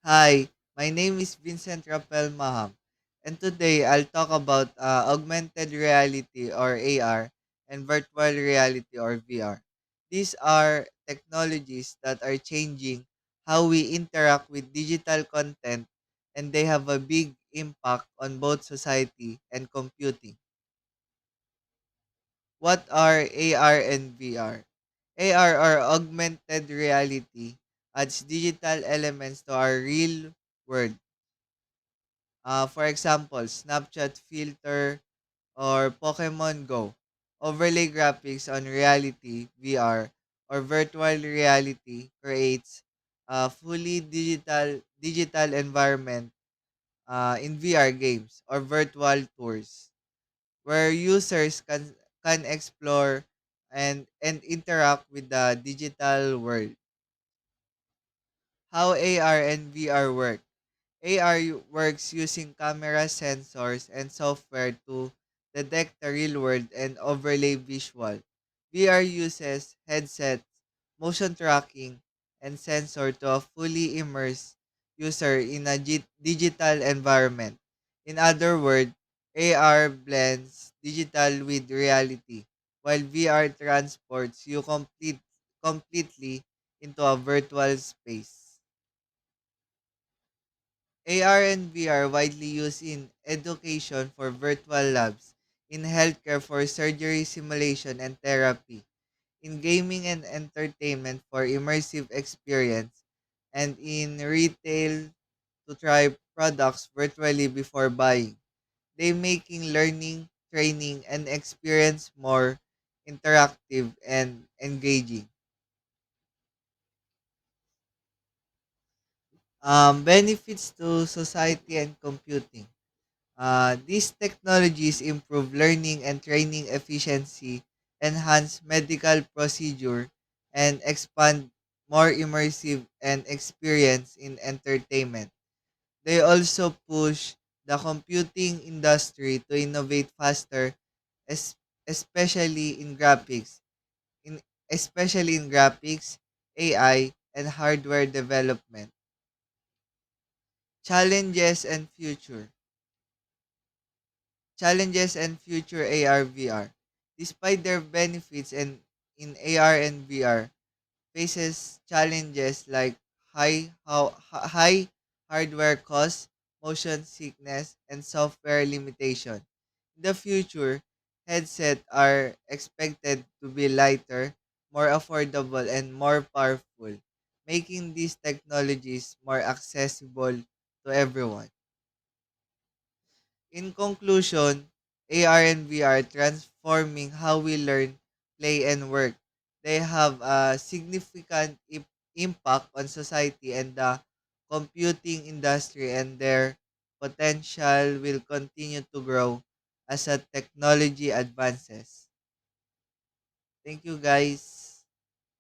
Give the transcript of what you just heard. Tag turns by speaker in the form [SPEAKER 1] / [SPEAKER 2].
[SPEAKER 1] Hi, my name is Vincent Rapel Maham, and today I'll talk about augmented reality or AR and virtual reality or VR. These are technologies that are changing how we interact with digital content, and they have a big impact on both society and computing. What are AR and VR? AR or augmented reality adds digital elements to our real world. For example, Snapchat filter or Pokemon Go. Overlay graphics on reality, VR, or virtual reality creates a fully digital environment in VR games or virtual tours where users can explore and interact with the digital world. How AR and VR work. AR works using camera sensors and software to detect the real world and overlay visual. VR uses headsets, motion tracking, and sensor to fully immerse user in a digital environment. In other words, AR blends digital with reality, while VR transports you completely into a virtual space. AR and VR widely used in education for virtual labs, in healthcare for surgery simulation and therapy, in gaming and entertainment for immersive experience, and in retail to try products virtually before buying. They making learning, training, and experience more interactive and engaging. Benefits to society and computing. These technologies improve learning and training efficiency, enhance medical procedure, and expand more immersive and experience in entertainment. They also push the computing industry to innovate faster, es- especially in in especially in graphics, AI, and hardware development. Challenges and future. Challenges and future AR VR. Despite their benefits and in AR and VR, faces challenges like high hardware costs, motion sickness, and software limitation. In the future, headsets are expected to be lighter, more affordable, and more powerful, making these technologies more accessible to everyone. In conclusion, AR and VR transforming how we learn, play, and work. They have a significant impact on society and the computing industry, and their potential will continue to grow as a technology advances. Thank you, guys.